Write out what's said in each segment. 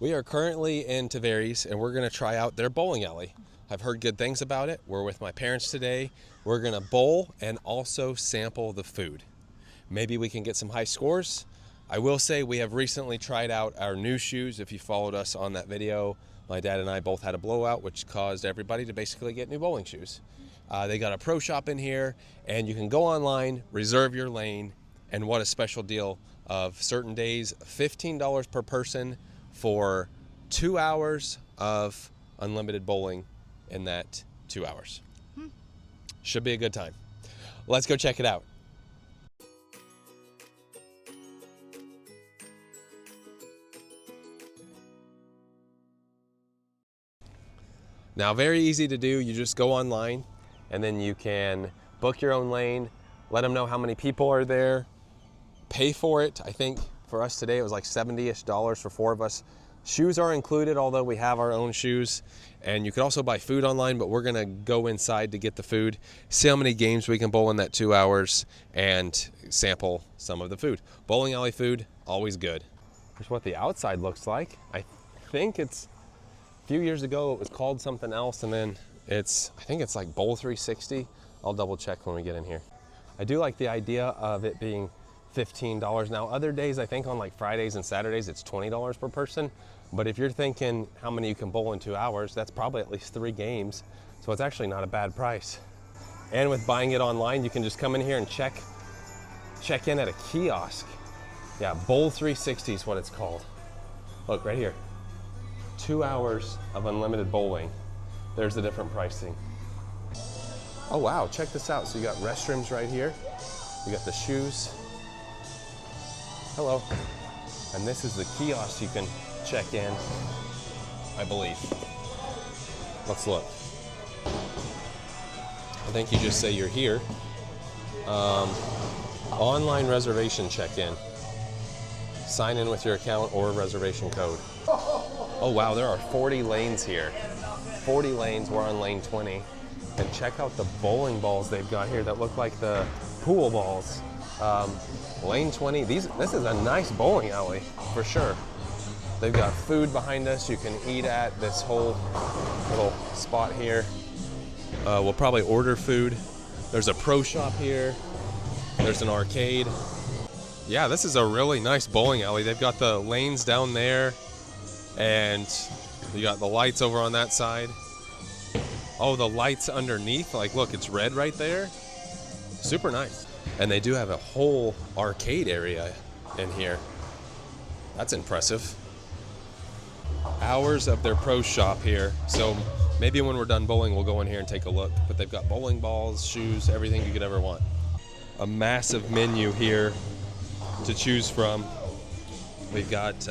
We are currently in Tavares, and we're going to try out their bowling alley. I've heard good things about it. We're with my parents today. We're going to bowl and also sample the food. Maybe we can get some high scores. I will say we have recently tried out our new shoes. If you followed us on that video, my dad and I both had a blowout, which caused everybody to basically get new bowling shoes. They got a pro shop in here, and you can go online, reserve your lane, and what a special deal of certain days, $15 per person for 2 hours of unlimited bowling in that 2 hours. Should be a good time. Let's go check it out. Now, very easy to do. You just go online and then you can book your own lane, let them know how many people are there, pay for it. I think for us today it was like $70-ish for 4 of us. Shoes are included, although we have our own shoes. And you can also buy food online, but we're gonna go inside to get the food, see how many games we can bowl in that 2 hours, and sample some of the food. Bowling alley food, always good. Here's what the outside looks like. I think it's, a few years ago it was called something else, and then I think it's like Bowl 360. I'll double check when we get in here. I do like the idea of it being $15. Now, other days, I think on like Fridays and Saturdays, it's $20 per person. But if you're thinking how many you can bowl in 2 hours, that's probably at least 3 games. So it's actually not a bad price. And with buying it online, you can just come in here and check in at a kiosk. Yeah, Bowl 360 is what it's called. Look right here. 2 hours of unlimited bowling. There's the different pricing. Oh wow, check this out. So you got restrooms right here. You got the shoes. Hello. And this is the kiosk you can check in, I believe. Let's look. I think you just say you're here. Online reservation check-in. Sign in with your account or reservation code. Oh wow, there are 40 lanes here. 40 lanes, we're on lane 20. And check out the bowling balls they've got here that look like the pool balls. Lane 20, this is a nice bowling alley, for sure. They've got food behind us you can eat at, this whole little spot here. We'll probably order food. There's a pro shop here. There's an arcade. Yeah, this is a really nice bowling alley. They've got the lanes down there, and you got the lights over on that side. Oh, the lights underneath, like look, it's red right there. Super nice. And they do have a whole arcade area in here. That's impressive. Hours of their pro shop here. So maybe when we're done bowling, we'll go in here and take a look. But they've got bowling balls, shoes, everything you could ever want. A massive menu here to choose from. We've got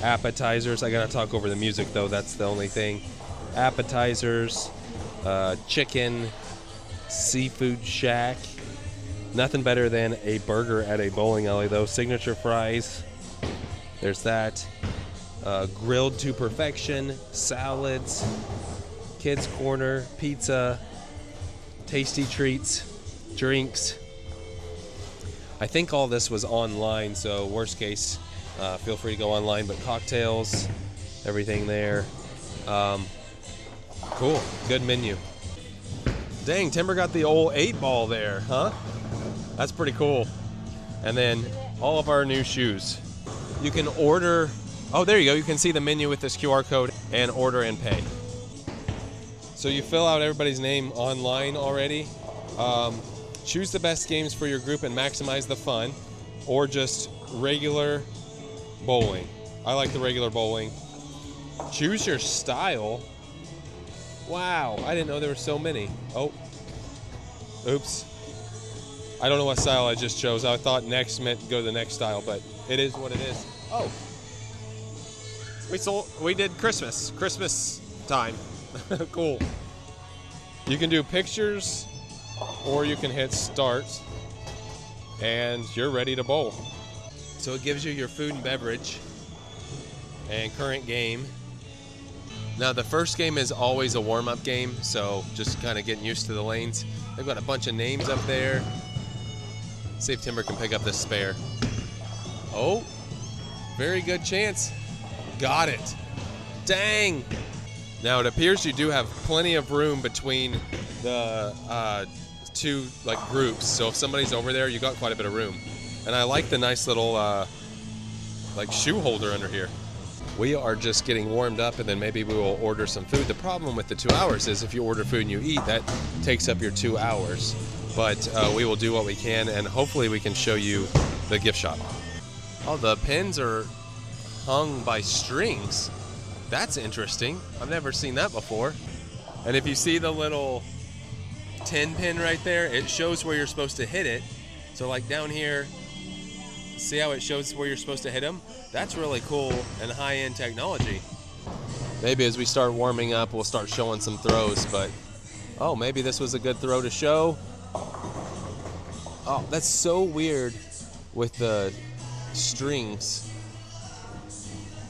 appetizers. I gotta talk over the music though, that's the only thing. Appetizers, chicken, seafood shack. Nothing better than a burger at a bowling alley though. Signature fries, there's that. Grilled to perfection, salads, kids corner, pizza, tasty treats, drinks. I think all this was online, so worst case, feel free to go online, but cocktails, everything there. Cool, good menu. Dang, Timber got the old 8-ball there, huh? That's pretty cool. And then all of our new shoes. You can order, oh, there you go. You can see the menu with this QR code and order and pay. So you fill out everybody's name online already. Choose the best games for your group and maximize the fun, or just regular bowling. I like the regular bowling. Choose your style. Wow, I didn't know there were so many. Oh, oops. I don't know what style I just chose. I thought next meant go to the next style, but it is what it is. Oh, we did Christmas time. Cool. You can do pictures, or you can hit start, and you're ready to bowl. So it gives you your food and beverage and current game. Now the first game is always a warm-up game, so just kind of getting used to the lanes. They've got a bunch of names up there. See if Timber can pick up this spare. Oh, very good chance. Got it. Dang. Now it appears you do have plenty of room between the two like groups. So if somebody's over there, you got quite a bit of room. And I like the nice little like shoe holder under here. We are just getting warmed up, and then maybe we will order some food. The problem with the 2 hours is if you order food and you eat, that takes up your 2 hours. But we will do what we can, and hopefully we can show you the gift shop. Oh, the pins are hung by strings. That's interesting. I've never seen that before. And if you see the little 10 pin right there, it shows where you're supposed to hit it. So like down here, see how it shows where you're supposed to hit them? That's really cool and high-end technology. Maybe as we start warming up, we'll start showing some throws, but oh, maybe this was a good throw to show. Oh, that's so weird with the strings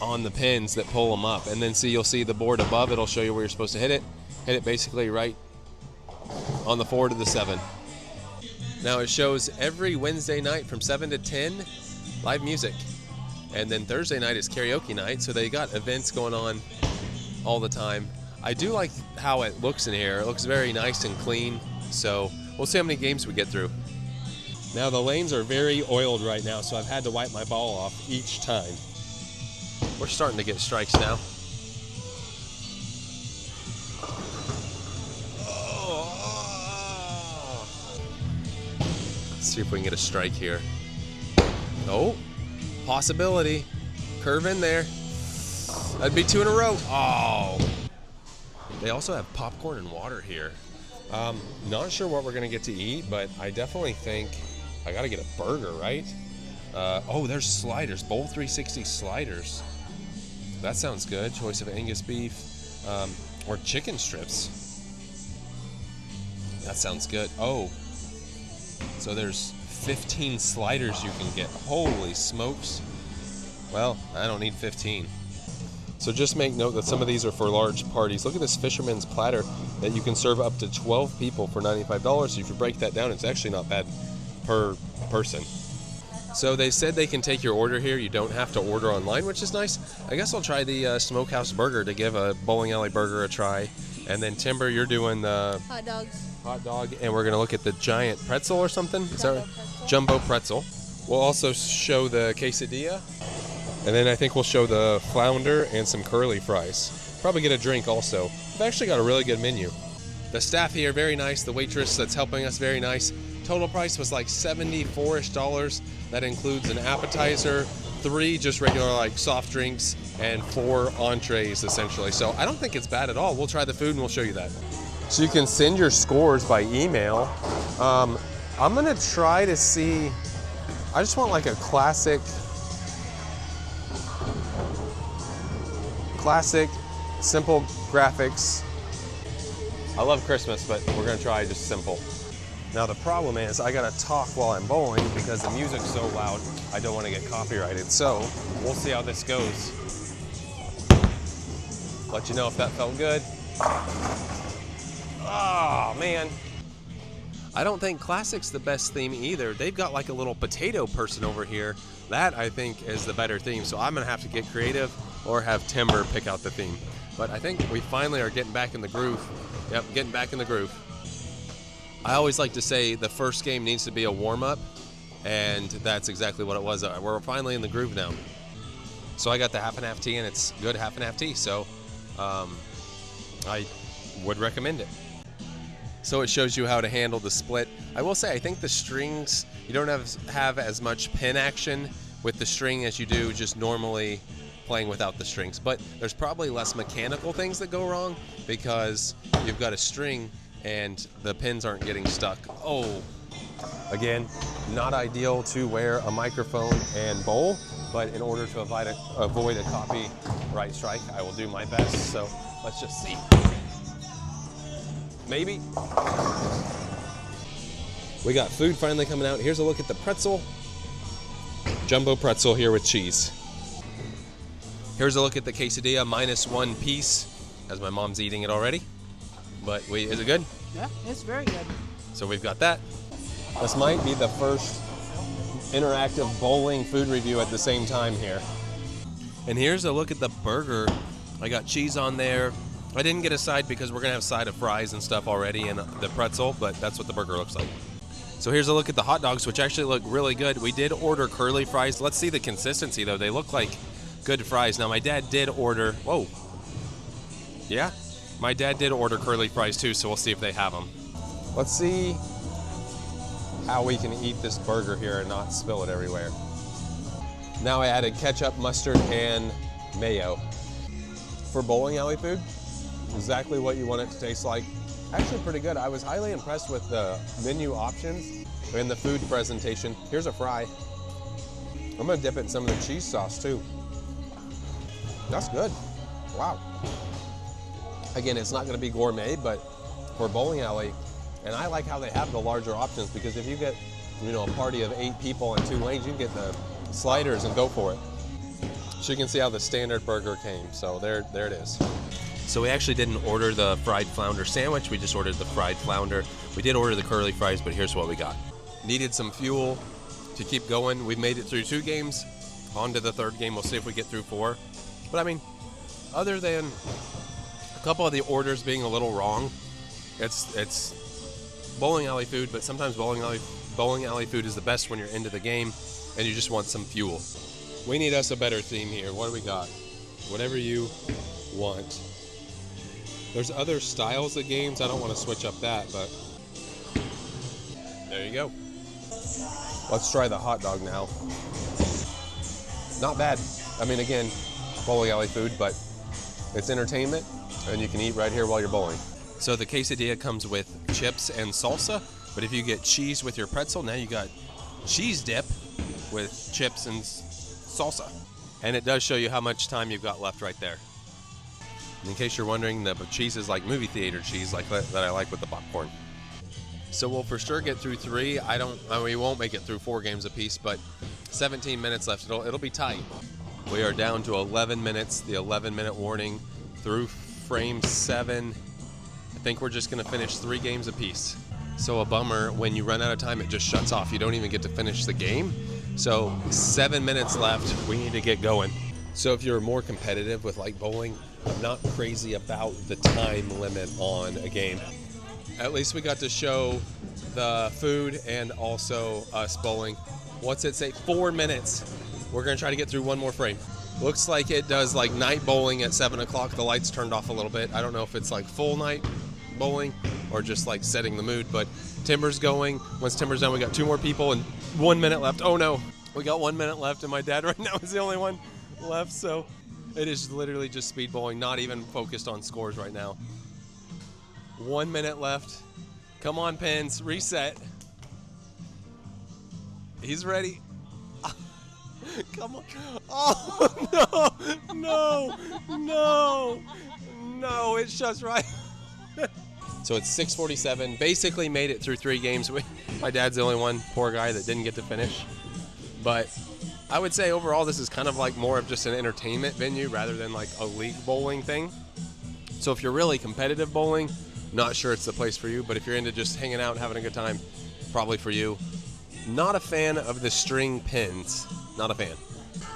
on the pins that pull them up. And then see, you'll see the board above, it'll show you where you're supposed to hit it. Hit it basically right on the 4 to the 7. Now it shows every Wednesday night from 7 to 10, live music. And then Thursday night is karaoke night, so they got events going on all the time. I do like how it looks in here. It looks very nice and clean, so we'll see how many games we get through. Now the lanes are very oiled right now, so I've had to wipe my ball off each time. We're starting to get strikes now. Oh. Let's see if we can get a strike here. Oh. Possibility. Curve in there. That'd be 2 in a row. Oh. They also have popcorn and water here. Not sure what we're going to get to eat, but I definitely think I got to get a burger, right? Oh, there's sliders. Bowl 360 sliders. That sounds good. Choice of Angus beef or chicken strips. That sounds good. Oh. So there's 15 sliders you can get. Holy smokes. Well, I don't need 15. So just make note that some of these are for large parties. Look at this fisherman's platter that you can serve up to 12 people for $95. So if you break that down, it's actually not bad per person. So they said they can take your order here. You don't have to order online, which is nice. I guess I'll try the smokehouse burger to give a bowling alley burger a try. And then Timber, you're doing the hot dogs. Hot dog, and we're gonna look at the giant pretzel or something. Is that right? Jumbo pretzel. We'll also show the quesadilla, and then I think we'll show the flounder and some curly fries. Probably get a drink also. We've actually got a really good menu. The staff here, very nice. The waitress that's helping us, very nice. Total price was like $74-ish. That includes an appetizer, 3 just regular like soft drinks, and 4 entrees essentially. So I don't think it's bad at all. We'll try the food and we'll show you that. So you can send your scores by email. I'm gonna try to see, I just want like a classic, simple graphics. I love Christmas, but we're gonna try just simple. Now the problem is I gotta talk while I'm bowling because the music's so loud, I don't wanna get copyrighted. So we'll see how this goes. Let you know if that felt good. Oh, man. I don't think Classic's the best theme either. They've got like a little potato person over here. That, I think, is the better theme. So I'm going to have to get creative or have Timber pick out the theme. But I think we finally are getting back in the groove. Yep, getting back in the groove. I always like to say the first game needs to be a warm-up, and that's exactly what it was. We're finally in the groove now. So I got the half and half tea, and it's good half and half tea. So I would recommend it. So it shows you how to handle the split. I will say, I think the strings, you don't have as much pin action with the string as you do just normally playing without the strings. But there's probably less mechanical things that go wrong because you've got a string and the pins aren't getting stuck. Oh, again, not ideal to wear a microphone and bowl, but in order to avoid a copyright strike, I will do my best. So let's just see. Maybe. We got food finally coming out. Here's a look at the pretzel. Jumbo pretzel here with cheese. Here's a look at the quesadilla, -1 piece, as my mom's eating it already. But is it good? Yeah, it's very good. So we've got that. This might be the first interactive bowling food review at the same time here. And here's a look at the burger. I got cheese on there. I didn't get a side because we're gonna have a side of fries and stuff already and the pretzel, but that's what the burger looks like. So here's a look at the hot dogs, which actually look really good. We did order curly fries. Let's see the consistency though. They look like good fries. Now my dad did order, whoa. Yeah, my dad did order curly fries too, so we'll see if they have them. Let's see how we can eat this burger here and not spill it everywhere. Now I added ketchup, mustard, and mayo. For bowling alley food, exactly what you want it to taste like. Actually pretty good. I was highly impressed with the menu options and the food presentation. Here's a fry. I'm gonna dip it in some of the cheese sauce too. That's good. Wow. Again, it's not gonna be gourmet, but for bowling alley, and I like how they have the larger options because if you get, a party of 8 people and 2 lanes, you can get the sliders and go for it. So you can see how the standard burger came. So there it is. So we actually didn't order the fried flounder sandwich. We just ordered the fried flounder. We did order the curly fries, but here's what we got. Needed some fuel to keep going. We've made it through 2 games. On to the 3rd game. We'll see if we get through 4. But I mean, other than a couple of the orders being a little wrong, it's bowling alley food, but sometimes bowling alley food is the best when you're into the game and you just want some fuel. We need us a better theme here. What do we got? Whatever you want. There's other styles of games. I don't want to switch up that, but there you go. Let's try the hot dog now. Not bad. I mean, again, bowling alley food, but it's entertainment and you can eat right here while you're bowling. So the quesadilla comes with chips and salsa, but if you get cheese with your pretzel, now you got cheese dip with chips and salsa. And it does show you how much time you've got left right there. And in case you're wondering, the cheese is like movie theater cheese like that I like with the popcorn. So we'll for sure get through 3. We won't make it through 4 games apiece, but 17 minutes left. It'll be tight. We are down to 11 minutes, the 11-minute warning through frame 7. I think we're just gonna finish 3 games apiece. So a bummer, when you run out of time, it just shuts off. You don't even get to finish the game. So 7 minutes left, we need to get going. So if you're more competitive with like bowling, I'm not crazy about the time limit on a game. At least we got to show the food and also us bowling. What's it say? 4 minutes. We're gonna try to get through 1 more frame. Looks like it does like night bowling at 7 o'clock. The lights turned off a little bit. I don't know if it's like full night bowling or just like setting the mood, but Timber's going. Once Timber's done, we got 2 more people and 1 minute left. Oh no, we got 1 minute left and my dad right now is the only one left. So it is literally just speed bowling, not even focused on scores right now. 1 minute left. Come on, Pins, reset. He's ready. Come on. Oh, no, it shuts right. So it's 6:47, basically made it through 3 games. My dad's the only one, poor guy, that didn't get to finish. But I would say overall this is kind of like more of just an entertainment venue rather than like a league bowling thing. So if you're really competitive bowling, not sure it's the place for you, but if you're into just hanging out and having a good time, probably for you. Not a fan of the string pins, not a fan.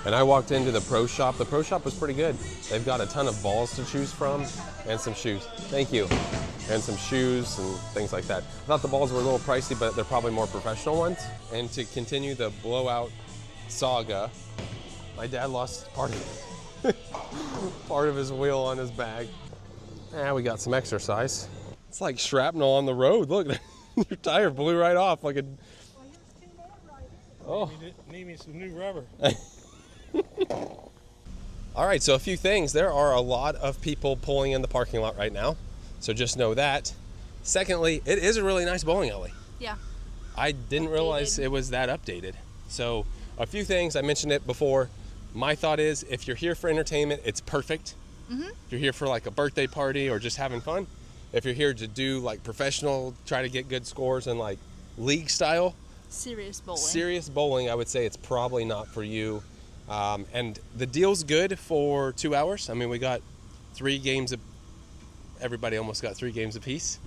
And I walked into the pro shop. The pro shop was pretty good. They've got a ton of balls to choose from and some shoes. Thank you. And some shoes and things like that. I thought the balls were a little pricey, but they're probably more professional ones. And to continue the blowout saga, my dad lost part of his wheel on his bag. We got some exercise. It's like shrapnel on the road. Look, your tire blew right off like a... Oh. Need me some new rubber. All right, so a few things. There are a lot of people pulling in the parking lot right now, so just know that. Secondly, it is a really nice bowling alley. Yeah. I didn't realize it was that updated. So a few things, I mentioned it before. My thought is if you're here for entertainment, it's perfect. If you're here for like a birthday party or just having fun, if you're here to do like professional, try to get good scores and like league style, serious bowling, I would say it's probably not for you. And the deal's good for 2 hours. I mean, we got 3 games everybody almost got 3 games apiece.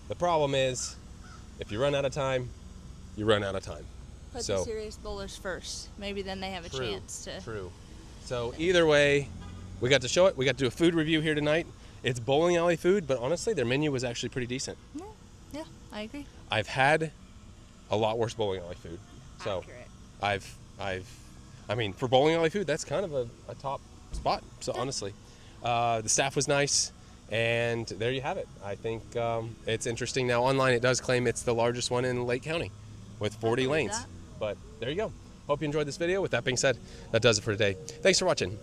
The problem is if you run out of time, you run out of time. Put the serious bowlers first. Maybe then they have a chance to. True. So either way, we got to show it. We got to do a food review here tonight. It's bowling alley food, but honestly, their menu was actually pretty decent. Yeah, I agree. I've had a lot worse bowling alley food. So Accurate. I mean, for bowling alley food, that's kind of a top spot. So honestly, the staff was nice, and there you have it. I think it's interesting. Now online, it does claim it's the largest one in Lake County with 40 lanes. that. But there you go. Hope you enjoyed this video. With that being said, that does it for today. Thanks for watching.